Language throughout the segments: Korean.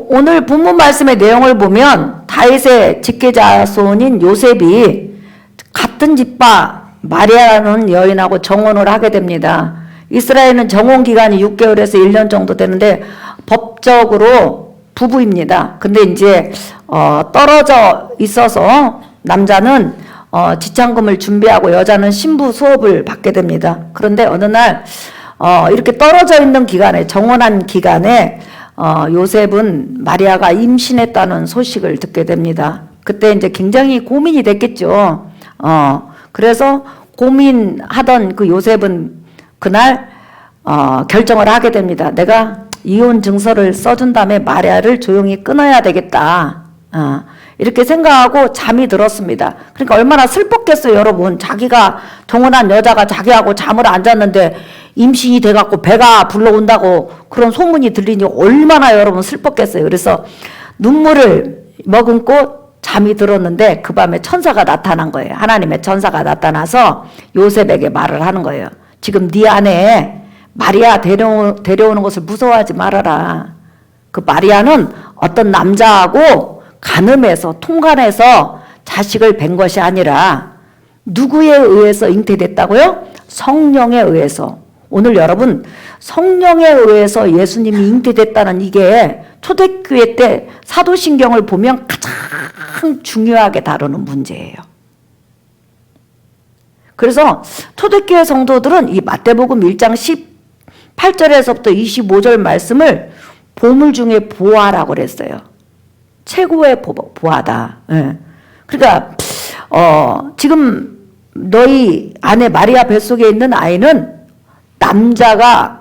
오늘 본문 말씀의 내용을 보면 다윗의 직계자손인 요셉이 같은 집바 마리아라는 여인하고 정혼을 하게 됩니다. 이스라엘은 정혼 기간이 6개월에서 1년 정도 되는데 법적으로 부부입니다. 근데 이제 떨어져 있어서 남자는 지참금을 준비하고 여자는 신부 수업을 받게 됩니다. 그런데 어느 날 이렇게 떨어져 있는 기간에, 정혼한 기간에 요셉은 마리아가 임신했다는 소식을 듣게 됩니다. 그때 이제 굉장히 고민이 됐겠죠. 그래서 고민하던 그 요셉은 그날 결정을 하게 됩니다. 내가 이혼 증서를 써준 다음에 마리아를 조용히 끊어야 되겠다. 이렇게 생각하고 잠이 들었습니다. 그러니까 얼마나 슬펐겠어요, 여러분. 자기가 동원한 여자가 자기하고 잠을 안 잤는데 임신이 돼갖고 배가 불러온다고 그런 소문이 들리니 얼마나 여러분 슬펐겠어요. 그래서 눈물을 머금고 잠이 들었는데 그 밤에 천사가 나타난 거예요. 하나님의 천사가 나타나서 요셉에게 말을 하는 거예요. 지금 네 아내 마리아 데려오는 것을 무서워하지 말아라. 그 마리아는 어떤 남자하고 간음해서 통간해서 자식을 뵌 것이 아니라 누구에 의해서 잉태됐다고요? 성령에 의해서. 오늘 여러분 성령에 의해서 예수님이 잉태됐다는 이게 초대교회 때 사도신경을 보면 가장 중요하게 다루는 문제예요. 그래서 초대교회 성도들은 이 마태복음 1장 18절에서부터 25절 말씀을 보물 중에 보화라고 그랬어요. 최고의 보화다. 예. 그러니까 지금 너희 아내 마리아 뱃속에 있는 아이는 남자가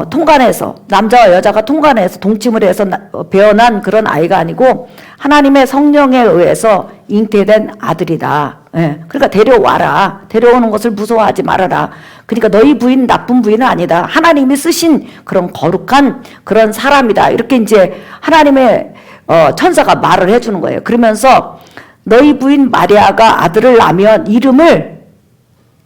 통간해서, 남자와 여자가 통간해서 동침을 해서 배어난 그런 아이가 아니고 하나님의 성령에 의해서 잉태된 아들이다. 예. 그러니까 데려와라. 데려오는 것을 무서워하지 말아라. 그러니까 너희 부인 나쁜 부인은 아니다. 하나님이 쓰신 그런 거룩한 그런 사람이다. 이렇게 이제 하나님의 천사가 말을 해주는 거예요. 그러면서 너희 부인 마리아가 아들을 낳으면 이름을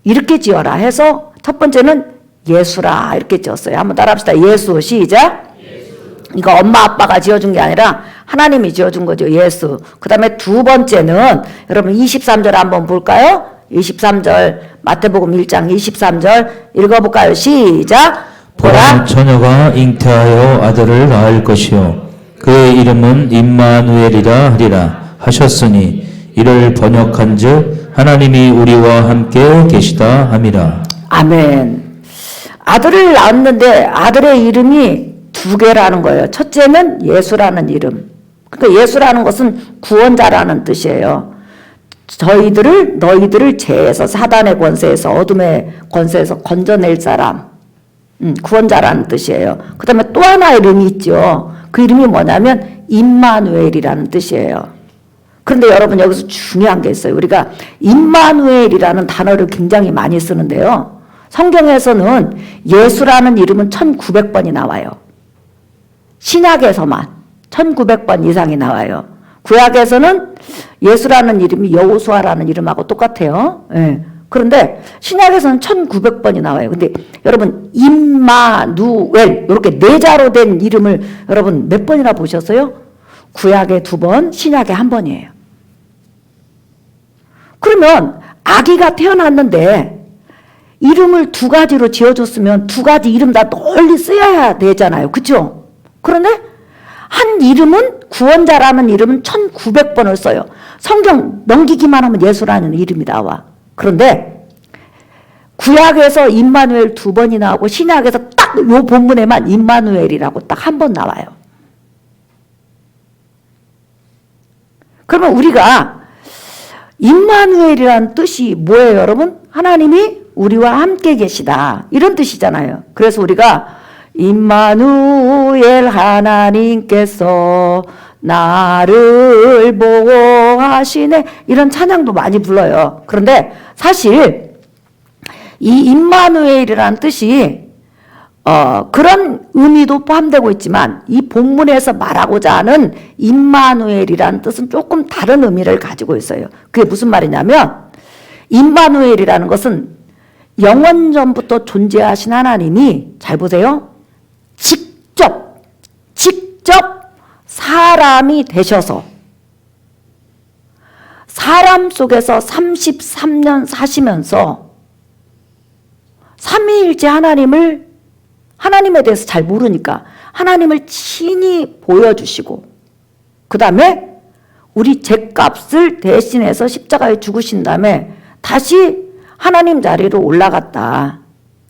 이렇게 지어라 해서 첫 번째는 예수라 이렇게 지었어요. 한번 따라합시다. 예수. 시작. 이거 엄마 아빠가 지어준 게 아니라 하나님이 지어준 거죠. 예수. 그 다음에 두 번째는 여러분 23절 한번 볼까요? 23절 마태복음 1장 23절 읽어볼까요? 시작. 보라 처녀가 잉태하여 아들을 낳을 것이요 그의 이름은 임마누엘이라 하리라 하셨으니 이를 번역한즉 하나님이 우리와 함께 계시다 함이라. 아멘. 아들을 낳았는데 아들의 이름이 두 개라는 거예요. 첫째는 예수라는 이름. 그러니까 예수라는 것은 구원자라는 뜻이에요. 너희들을 죄에서, 사단의 권세에서, 어둠의 권세에서 건져낼 사람, 구원자라는 뜻이에요. 그 다음에 또 하나 이름이 있죠. 그 이름이 뭐냐면 임마누엘이라는 뜻이에요. 그런데 여러분 여기서 중요한 게 있어요. 우리가 임마누엘이라는 단어를 굉장히 많이 쓰는데요. 성경에서는 예수라는 이름은 1900번이 나와요. 신약에서만 1900번 이상이 나와요. 구약에서는 예수라는 이름이 여호수아라는 이름하고 똑같아요. 예. 그런데 신약에서는 1900번이 나와요. 근데 여러분 임마누엘 이렇게 네 자로 된 이름을 여러분 몇 번이나 보셨어요? 구약에 2번, 신약에 1번이에요. 그러면 아기가 태어났는데 이름을 2가지로 지어줬으면 2가지 이름 다 널리 쓰여야 되잖아요. 그렇죠? 그런데 한 이름은 구원자라는 이름은 1900번을 써요. 성경 넘기기만 하면 예수라는 이름이 나와. 그런데 구약에서 임마누엘 2번이 나오고 신약에서 딱 요 본문에만 임마누엘이라고 딱 1번 나와요. 그러면 우리가 임마누엘이라는 뜻이 뭐예요, 여러분? 하나님이 우리와 함께 계시다. 이런 뜻이잖아요. 그래서 우리가 임마누엘 하나님께서 나를 보호하시네 이런 찬양도 많이 불러요. 그런데 사실 이 임마누엘이라는 뜻이 그런 의미도 포함되고 있지만 이 본문에서 말하고자 하는 임마누엘이라는 뜻은 조금 다른 의미를 가지고 있어요. 그게 무슨 말이냐면 임마누엘이라는 것은 영원 전부터 존재하신 하나님이 잘 보세요. 직접 사람이 되셔서 사람 속에서 33년 사시면서 삼위일체 하나님에 대해서 잘 모르니까 하나님을 친히 보여주시고 그 다음에 우리 죄값을 대신해서 십자가에 죽으신 다음에 다시 하나님 자리로 올라갔다.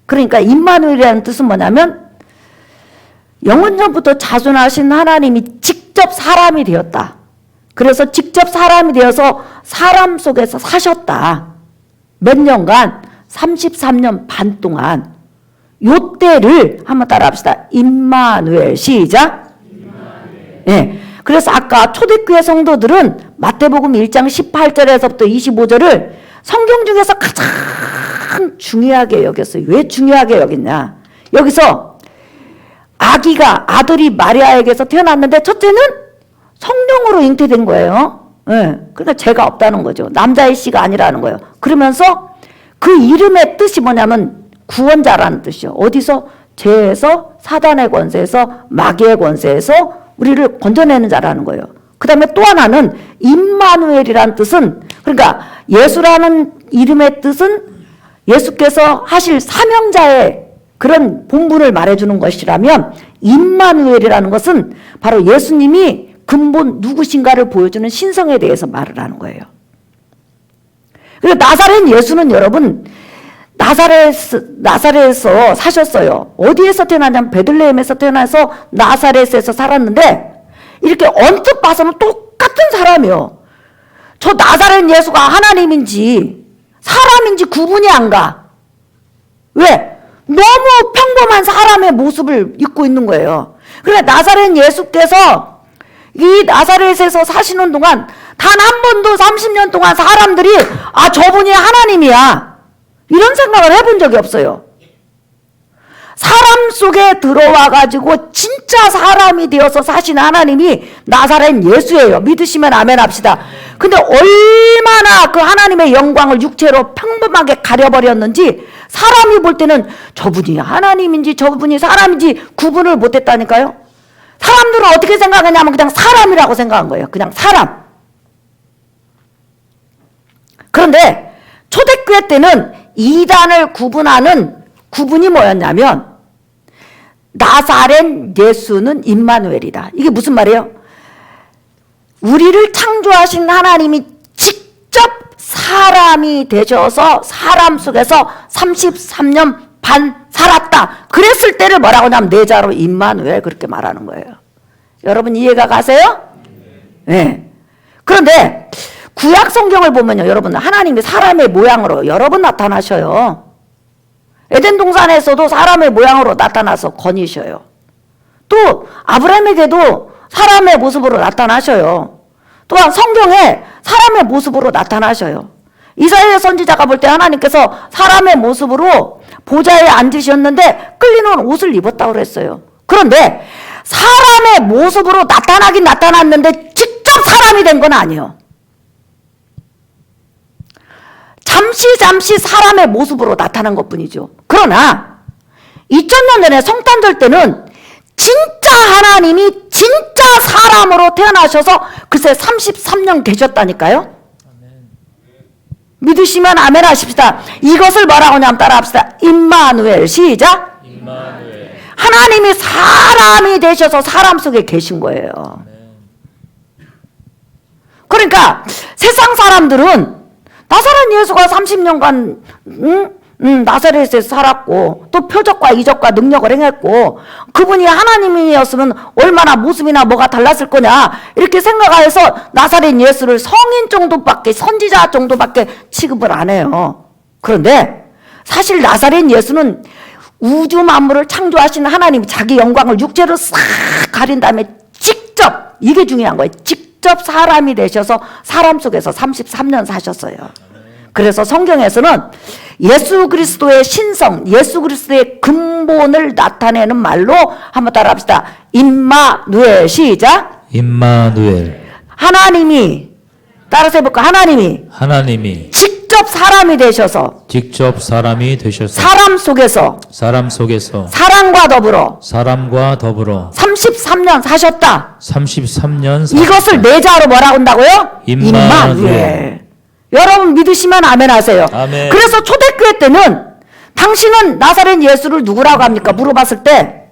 그러니까 임마누엘이라는 뜻은 뭐냐면 영원전부터 자존하신 하나님이 직접 사람이 되었다. 그래서 직접 사람이 되어서 사람 속에서 사셨다. 몇 년간? 33년 반 동안. 요때를 한번 따라합시다. 임마누엘. 시작. 예. 그래서 아까 초대교회 성도들은 마태복음 1장 18절에서부터 25절을 성경 중에서 가장 중요하게 여겼어요. 왜 중요하게 여겼냐? 여기서 아들이 마리아에게서 태어났는데 첫째는 성령으로 잉태된 거예요. 예. 그러니까 죄가 없다는 거죠. 남자의 씨가 아니라는 거예요. 그러면서 그 이름의 뜻이 뭐냐면 구원자라는 뜻이요. 어디서? 죄에서, 사단의 권세에서, 마귀의 권세에서 우리를 건져내는 자라는 거예요. 그 다음에 또 하나는 임마누엘이라는 뜻은, 그러니까 예수라는 이름의 뜻은 예수께서 하실 사명자의 그런 본분을 말해주는 것이라면 임마누엘이라는 것은 바로 예수님이 근본 누구신가를 보여주는 신성에 대해서 말을 하는 거예요. 그리고 나사렛 예수는 여러분 나사렛에서 사셨어요. 어디에서 태어나냐면 베들레헴에서 태어나서 나사렛에서 살았는데 이렇게 언뜻 봐서는 똑같은 사람이요. 저 나사렛 예수가 하나님인지 사람인지 구분이 안 가. 왜? 너무 평범한 사람의 모습을 입고 있는 거예요. 그러니까 나사렛 예수께서 이 나사렛에서 사시는 동안 단 한 번도 30년 동안 사람들이 저분이 하나님이야 이런 생각을 해본 적이 없어요. 사람 속에 들어와 가지고 진짜 사람이 되어서 사신 하나님이 나사렛 예수예요. 믿으시면 아멘 합시다. 근데 얼마나 그 하나님의 영광을 육체로 평범하게 가려버렸는지 사람이 볼 때는 저분이 하나님인지 저분이 사람인지 구분을 못했다니까요. 사람들은 어떻게 생각하냐면 그냥 사람이라고 생각한 거예요. 그냥 사람. 그런데 초대교회 때는 이단을 구분하는 구분이 뭐였냐면 나사렛 예수는 임마누엘이다. 이게 무슨 말이에요? 우리를 창조하신 하나님이 직접 사람이 되셔서 사람 속에서 33년 반 살았다. 그랬을 때를 뭐라고 하냐면 내자로 임마누엘 그렇게 말하는 거예요. 여러분 이해가 가세요? 네. 그런데 구약 성경을 보면요, 여러분 하나님이 사람의 모양으로 여러 번 나타나셔요. 에덴 동산에서도 사람의 모양으로 나타나서 거니셔요. 또 아브라함에게도 사람의 모습으로 나타나셔요. 또한 성경에 사람의 모습으로 나타나셔요. 이사야 선지자가 볼 때 하나님께서 사람의 모습으로 보좌에 앉으셨는데 끌리는 옷을 입었다고 그랬어요. 그런데 사람의 모습으로 나타나긴 나타났는데 직접 사람이 된 건 아니에요. 잠시 사람의 모습으로 나타난 것뿐이죠. 그러나 2000년 전에 성탄절 때는 진짜 하나님이 진짜 사람으로 태어나셔서 글쎄 33년 계셨다니까요. 믿으시면 아멘 하십시다. 이것을 뭐라고 하냐면 따라합시다. 임마누엘. 시작. 임마누엘. 하나님이 사람이 되셔서 사람 속에 계신 거예요. 그러니까 세상 사람들은 나사렛 예수가 30년간 나사렛에서 살았고 또 표적과 이적과 능력을 행했고 그분이 하나님이었으면 얼마나 모습이나 뭐가 달랐을 거냐 이렇게 생각해서 나사렛 예수를 성인 정도밖에 선지자 정도밖에 취급을 안 해요. 그런데 사실 나사렛 예수는 우주 만물을 창조하신 하나님이 자기 영광을 육체로 싹 가린 다음에 직접 이게 중요한 거예요. 직접 사람이 되셔서 사람 속에서 33년 사셨어요. 그래서 성경에서는 예수 그리스도의 신성, 예수 그리스도의 근본을 나타내는 말로 한번 따라합시다. 임마누엘. 시작. 임마누엘. 하나님이 따라서 해볼까? 하나님이 하나님이 직접 직접 사람이 되셔서 직접 사람이 되셔서 사람 속에서 사람과 더불어 33년 사셨다. 33년 이것을 내자로 뭐라고 한다고요? 임마누엘. 여러분 믿으시면 아멘 하세요. 아멘. 그래서 초대교회 때는 당신은 나사렛 예수를 누구라고 합니까? 물어봤을 때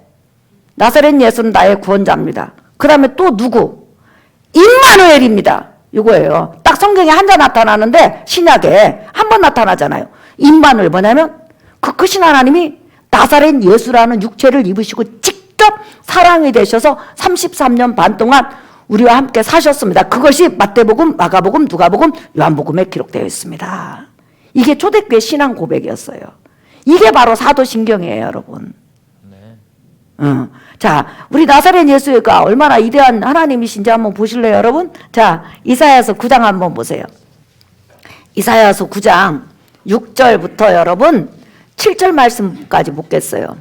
나사렛 예수는 나의 구원자입니다. 그 다음에 또 누구? 임마누엘입니다. 이거예요. 딱 성경에 한 자 나타나는데 신약에 한 번 나타나잖아요. 임마누엘 뭐냐면 그 크신 하나님이 나사렛 예수라는 육체를 입으시고 직접 사랑이 되셔서 33년 반 동안 우리와 함께 사셨습니다. 그것이 마태복음, 마가복음, 누가복음, 요한복음에 기록되어 있습니다. 이게 초대교회 신앙 고백이었어요. 이게 바로 사도신경이에요, 여러분. 자, 우리 나사렛 예수가 얼마나 위대한 하나님이신지 한번 보실래요, 여러분? 자, 이사야서 9장 한번 보세요. 이사야서 9장 6절부터 여러분 7절 말씀까지 보겠어요.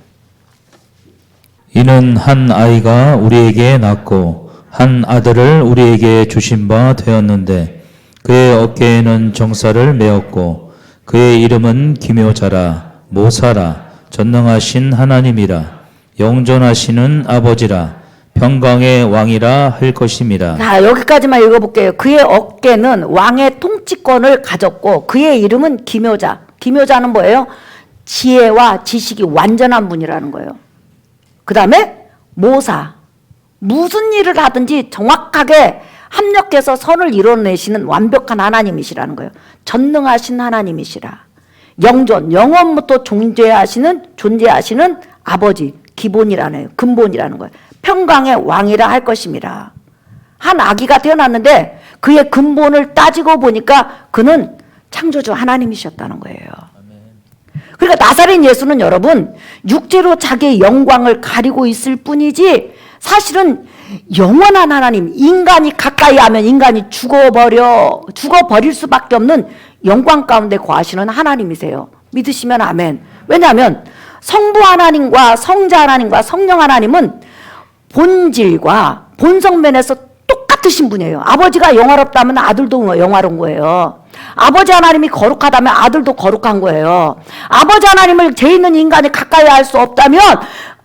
이는 한 아이가 우리에게 낳고 한 아들을 우리에게 주신 바 되었는데 그의 어깨에는 정사를 메었고 그의 이름은 기묘자라 모사라 전능하신 하나님이라 영존하시는 아버지라 평강의 왕이라 할 것임이라. 자, 여기까지만 읽어볼게요. 그의 어깨는 왕의 통치권을 가졌고 그의 이름은 기묘자. 기묘자는 뭐예요? 지혜와 지식이 완전한 분이라는 거예요. 그 다음에 모사. 무슨 일을 하든지 정확하게 합력해서 선을 이뤄내시는 완벽한 하나님이시라는 거예요. 전능하신 하나님이시라. 영존, 영원부터 존재하시는 아버지, 기본이라는, 근본이라는 거예요. 평강의 왕이라 할 것입니다. 한 아기가 태어났는데 그의 근본을 따지고 보니까 그는 창조주 하나님이셨다는 거예요. 그러니까 나사렛 예수는 여러분 육체로 자기의 영광을 가리고 있을 뿐이지 사실은 영원한 하나님, 인간이 가까이 하면 인간이 죽어버릴 수밖에 없는 영광 가운데 거하시는 하나님이세요. 믿으시면 아멘. 왜냐하면 성부 하나님과 성자 하나님과 성령 하나님은 본질과 본성면에서 똑같으신 분이에요. 아버지가 영화롭다면 아들도 영화로운 거예요. 아버지 하나님이 거룩하다면 아들도 거룩한 거예요. 아버지 하나님을 죄 있는 인간이 가까이 할 수 없다면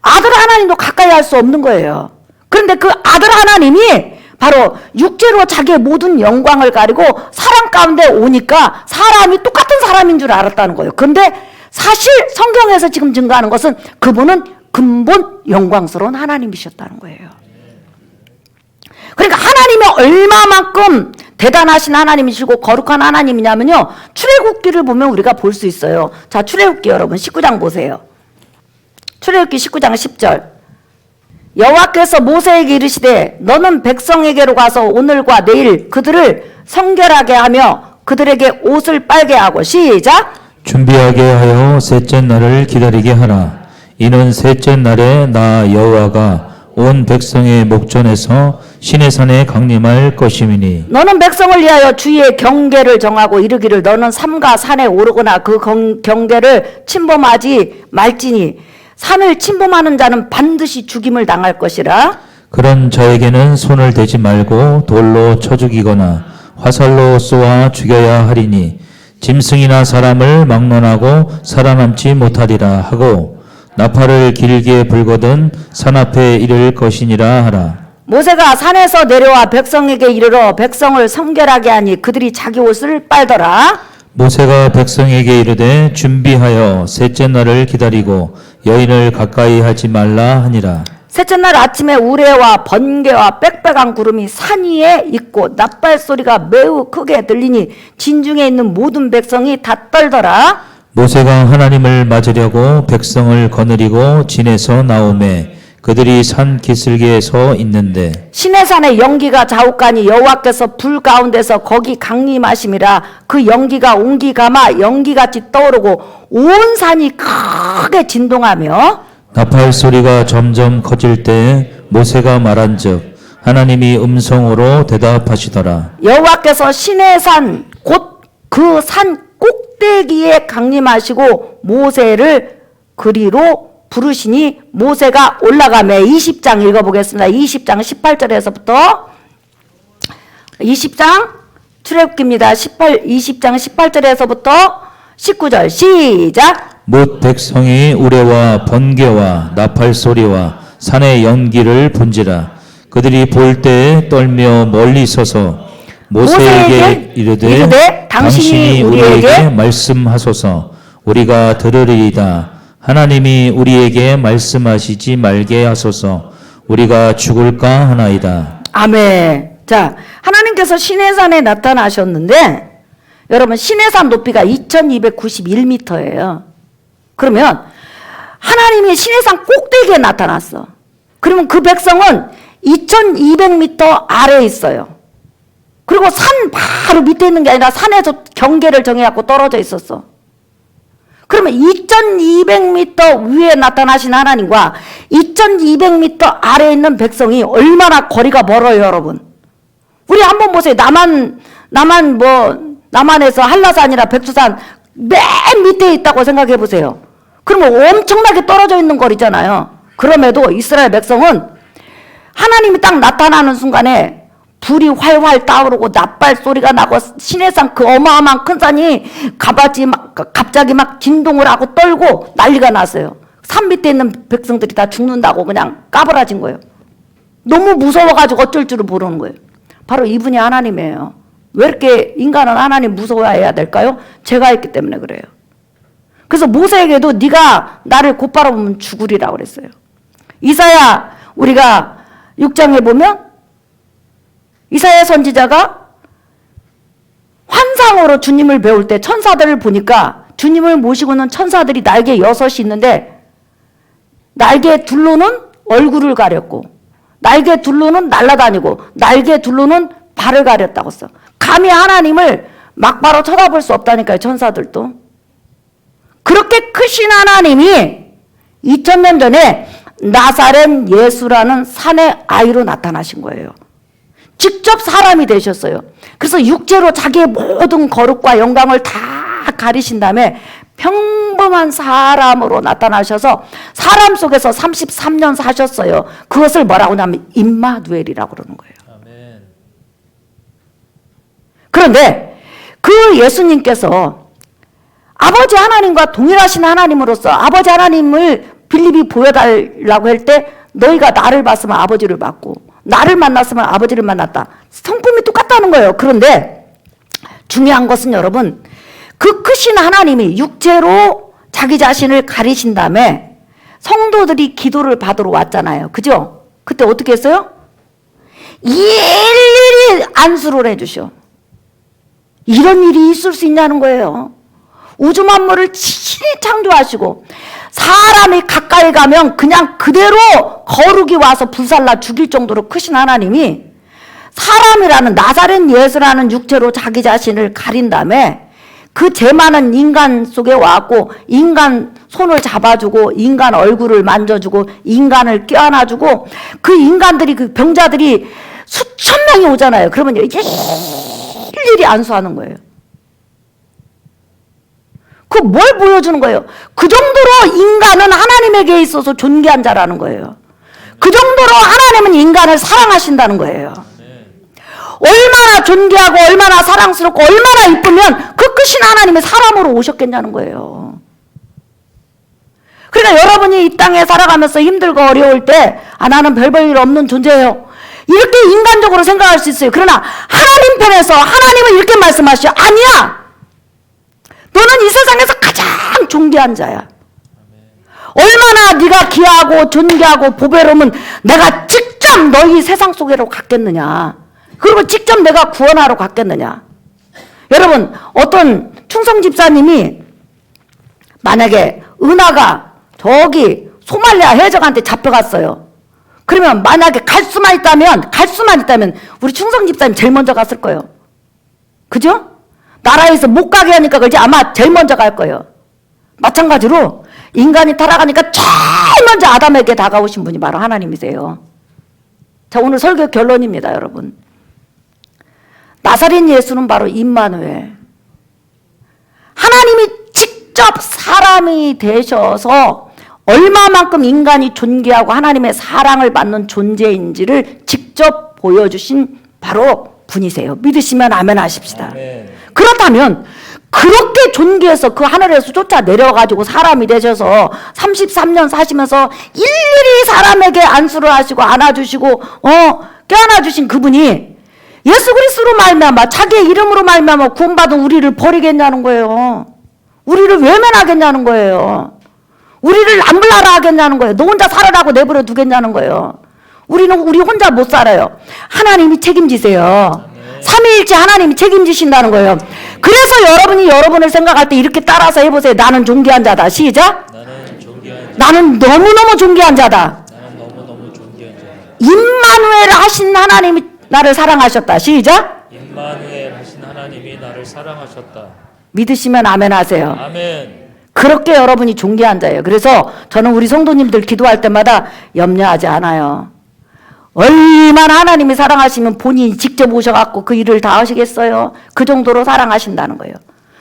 아들 하나님도 가까이 할 수 없는 거예요. 그런데 그 아들 하나님이 바로 육체로 자기의 모든 영광을 가리고 사람 가운데 오니까 사람이 똑같은 사람인 줄 알았다는 거예요. 그런데 사실 성경에서 지금 증거하는 것은 그분은 근본 영광스러운 하나님이셨다는 거예요. 그러니까 하나님이 얼마만큼 대단하신 하나님이시고 거룩한 하나님이냐면요. 출애굽기를 보면 우리가 볼 수 있어요. 자, 출애굽기 여러분 19장 보세요. 출애굽기 19장 10절. 여호와께서 모세에게 이르시되 너는 백성에게로 가서 오늘과 내일 그들을 성결하게 하며 그들에게 옷을 빨게 하고 시작. 준비하게 하여 셋째 날을 기다리게 하라. 이는 셋째 날에 나 여호와가 온 백성의 목전에서 시내산에 강림할 것임이니 너는 백성을 위하여 주의 경계를 정하고 이르기를 너는 삼가 산에 오르거나 그 경계를 침범하지 말지니 산을 침범하는 자는 반드시 죽임을 당할 것이라. 그런 자에게는 손을 대지 말고 돌로 쳐 죽이거나 화살로 쏘아 죽여야 하리니 짐승이나 사람을 막론하고 살아남지 못하리라 하고 나팔을 길게 불거든 산 앞에 이를 것이니라 하라. 모세가 산에서 내려와 백성에게 이르러 백성을 성결하게 하니 그들이 자기 옷을 빨더라. 모세가 백성에게 이르되 준비하여 셋째 날을 기다리고 여인을 가까이 하지 말라 하니라. 셋째 날 아침에 우레와 번개와 빽빽한 구름이 산 위에 있고 나팔 소리가 매우 크게 들리니 진중에 있는 모든 백성이 다 떨더라. 모세가 하나님을 맞으려고 백성을 거느리고 진에서 나오매 그들이 산 기슭에 서 있는데 시내산의 연기가 자욱하니 여호와께서 불 가운데서 거기 강림하심이라. 그 연기가 옹기가마 연기같이 떠오르고 온 산이 크게 진동하며 나팔 소리가 점점 커질 때에 모세가 말한즉 하나님이 음성으로 대답하시더라. 여호와께서 시내산 곧 그 산 꼭대기에 강림하시고 모세를 그리로 부르시니 모세가 올라가매 20장 읽어보겠습니다. 20장 18절에서부터 20장 출애굽기입니다. 20장 18절에서부터 19절 시작. 뭇 백성이 우레와 번개와 나팔 소리와 산의 연기를 본지라. 그들이 볼 때에 떨며 멀리 서서 모세에게 이르되 당신이 우리에게 말씀하소서. 우리가 들으리이다. 하나님이 우리에게 말씀하시지 말게 하소서. 우리가 죽을까 하나이다. 아멘. 자, 하나님께서 시내산에 나타나셨는데 여러분 시내산 높이가 2291m예요. 그러면 하나님이 시내산 꼭대기에 나타났어. 그러면 그 백성은 2200m 아래에 있어요. 그리고 산 바로 밑에 있는 게 아니라 산에서 경계를 정해갖고 떨어져 있었어. 그러면 2200m 위에 나타나신 하나님과 2200m 아래에 있는 백성이 얼마나 거리가 멀어요, 여러분. 우리 한번 보세요. 남한에서 한라산이나 백두산 맨 밑에 있다고 생각해 보세요. 그러면 엄청나게 떨어져 있는 거리잖아요. 그럼에도 이스라엘 백성은 하나님이 딱 나타나는 순간에 불이 활활 타오르고 나팔 소리가 나고 시내산 그 어마어마한 큰 산이 갑자기 막 진동을 하고 떨고 난리가 났어요. 산 밑에 있는 백성들이 다 죽는다고 그냥 까불어진 거예요. 너무 무서워가지고 어쩔 줄을 모르는 거예요. 바로 이분이 하나님이에요. 왜 이렇게 인간은 하나님 무서워해야 될까요? 죄가 있기 때문에 그래요. 그래서 모세에게도 네가 나를 곧바로 보면 죽으리라고 그랬어요. 이사야 우리가 6장에 보면 이사야 선지자가 환상으로 주님을 배울 때 천사들을 보니까 주님을 모시고는 천사들이 날개 6이 있는데 날개 둘로는 얼굴을 가렸고 날개 둘로는 날아다니고 날개 둘로는 발을 가렸다고 써. 감히 하나님을 막바로 쳐다볼 수 없다니까요. 천사들도. 그렇게 크신 하나님이 2000년 전에 나사렛 예수라는 산의 아이로 나타나신 거예요. 직접 사람이 되셨어요. 그래서 육체로 자기의 모든 거룩과 영광을 다 가리신 다음에 평범한 사람으로 나타나셔서 사람 속에서 33년 사셨어요. 그것을 뭐라고 하냐면 임마누엘이라고 그러는 거예요. 아멘. 그런데 그 예수님께서 아버지 하나님과 동일하신 하나님으로서 아버지 하나님을 빌립이 보여달라고 할 때 너희가 나를 봤으면 아버지를 봤고 나를 만났으면 아버지를 만났다. 성품이 똑같다는 거예요. 그런데 중요한 것은 여러분 그 크신 하나님이 육체로 자기 자신을 가리신 다음에 성도들이 기도를 받으러 왔잖아요. 그죠? 그때 어떻게 했어요? 일일이 안수를 해주셔. 이런 일이 있을 수 있냐는 거예요. 우주 만물을 친히 창조하시고 사람이 가까이 가면 그냥 그대로 거룩이 와서 불살라 죽일 정도로 크신 하나님이 사람이라는 나사렛 예수라는 육체로 자기 자신을 가린 다음에 그 죄 많은 인간 속에 와갖고 인간 손을 잡아주고 인간 얼굴을 만져주고 인간을 껴안아주고 그 인간들이 그 병자들이 수천 명이 오잖아요. 그러면 일일이 안수하는 거예요. 그 뭘 보여주는 거예요? 그 정도로 인간은 하나님에게 있어서 존귀한 자라는 거예요. 그 정도로 하나님은 인간을 사랑하신다는 거예요. 얼마나 존귀하고 얼마나 사랑스럽고 얼마나 이쁘면 그 크신 하나님이 사람으로 오셨겠냐는 거예요. 그러니까 여러분이 이 땅에 살아가면서 힘들고 어려울 때 나는 별 볼 일 없는 존재예요. 이렇게 인간적으로 생각할 수 있어요. 그러나 하나님 편에서 하나님은 이렇게 말씀하시죠. 아니야. 너는 이 세상에서 가장 존귀한 자야. 얼마나 네가 귀하고 존귀하고 보배로우면 내가 직접 너희 세상 속으로 갔겠느냐. 그리고 직접 내가 구원하러 갔겠느냐. 여러분 어떤 충성 집사님이 만약에 은하가 저기 소말리아 해적한테 잡혀갔어요. 그러면 만약에 갈 수만 있다면 우리 충성 집사님 제일 먼저 갔을 거예요. 그죠? 나라에서 못 가게 하니까 그러지 아마 제일 먼저 갈 거예요. 마찬가지로 인간이 타락하니까 제일 먼저 아담에게 다가오신 분이 바로 하나님이세요. 자, 오늘 설교 결론입니다, 여러분. 나사렛 예수는 바로 임마누엘. 하나님이 직접 사람이 되셔서 얼마만큼 인간이 존귀하고 하나님의 사랑을 받는 존재인지를 직접 보여주신 바로 분이세요. 믿으시면 아멘 하십시다. 아멘. 그렇다면 그렇게 존귀해서 그 하늘에서 쫓아 내려가지고 사람이 되셔서 33년 사시면서 일일이 사람에게 안수를 하시고 안아주시고 껴안아주신 그분이 예수 그리스도로 말미암아 자기의 이름으로 말미암아 구원받은 우리를 버리겠냐는 거예요. 우리를 외면하겠냐는 거예요. 우리를 남불나라 하겠냐는 거예요. 너 혼자 살아라고 내버려 두겠냐는 거예요. 우리 혼자 못 살아요. 하나님이 책임지세요. 삼위일체 하나님이 책임지신다는 거예요. 그래서 여러분이 여러분을 생각할 때 이렇게 따라서 해보세요. 나는 존귀한 자다. 시작. 나는 너무너무 존귀한 자다. 임마누엘 하신 하나님이 나를 사랑하셨다. 시작. 임마누엘 하신 하나님이 나를 사랑하셨다. 믿으시면 아멘 하세요. 아멘. 그렇게 여러분이 존귀한 자예요. 그래서 저는 우리 성도님들 기도할 때마다 염려하지 않아요. 얼마나 하나님이 사랑하시면 본인이 직접 오셔갖고 그 일을 다 하시겠어요? 그 정도로 사랑하신다는 거예요.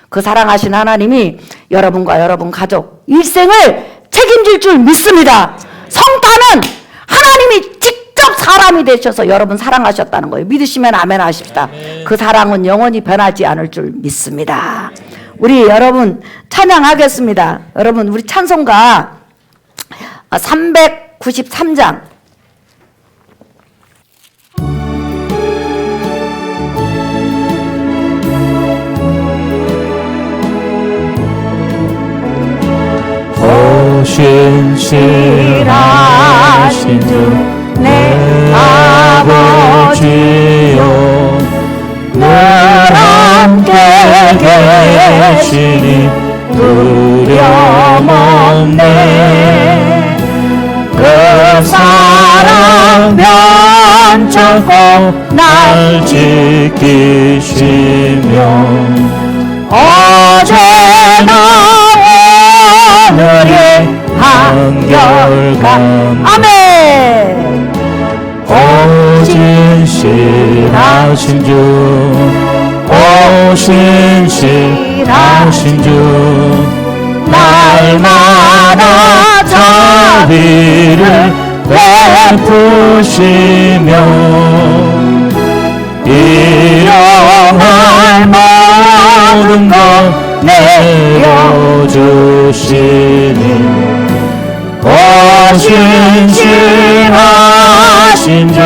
그 사랑하신 하나님이 여러분과 여러분 가족 일생을 책임질 줄 믿습니다. 성탄은 하나님이 직접 사람이 되셔서 여러분 사랑하셨다는 거예요. 믿으시면 아멘 하십시다. 그 사랑은 영원히 변하지 않을 줄 믿습니다. 우리 여러분 찬양하겠습니다. 여러분 우리 찬송가 393장 신실하신 주 내 아버지요 늘 함께 계시니 두려움 없네 그 사랑 면찮고 날 지키시며 어제나 오늘이 한결같 아멘. 오 신실하신 주 오 신실하신 주 날마다 자비를 베푸시며 일용할 모든 것 내려주시니 오 신실하신 주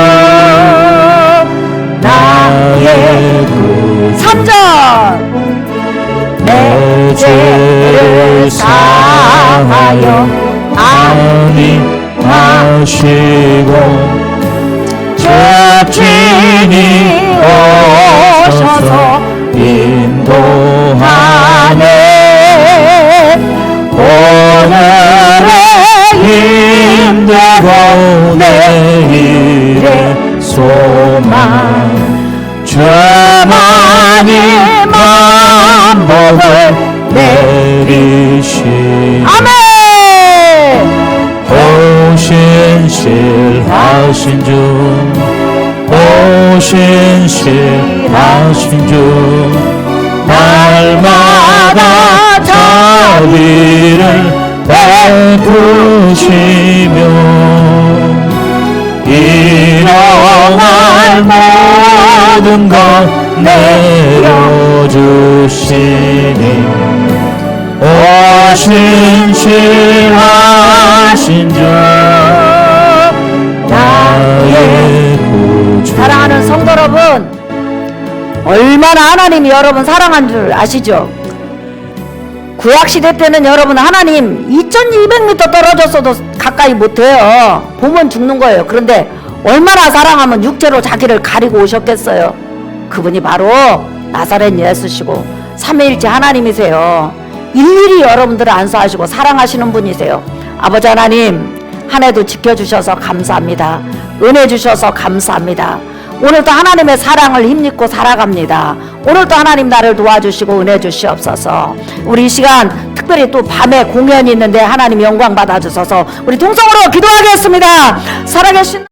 나의 구주 3절 내 죄를 사하여 안위하시고 적진이 오셔서 인도하네 오늘의 힘들고 내일의 소망 주만이 만복을 내리시 아멘. 오 신실하신 주 오 신실하신 주 날마다 자비를 베푸시며 일용할 모든 것 내려주시니 오 신실하신 주 나의 구주 사랑하는 성도 여러분, 얼마나 하나님이 여러분 사랑한 줄 아시죠? 구약시대 때는 여러분 하나님 2200m 떨어졌어도 가까이 못해요. 보면 죽는 거예요. 그런데 얼마나 사랑하면 육체로 자기를 가리고 오셨겠어요. 그분이 바로 나사렛 예수시고 삼위일체 하나님이세요. 일일이 여러분들을 안수하시고 사랑하시는 분이세요. 아버지 하나님 한 해도 지켜주셔서 감사합니다. 은혜 주셔서 감사합니다. 오늘도 하나님의 사랑을 힘입고 살아갑니다. 오늘도 하나님 나를 도와주시고 은혜 주시옵소서. 우리 이 시간 특별히 또 밤에 공연이 있는데 하나님 영광 받아주셔서 우리 동성으로 기도하겠습니다. 살아계신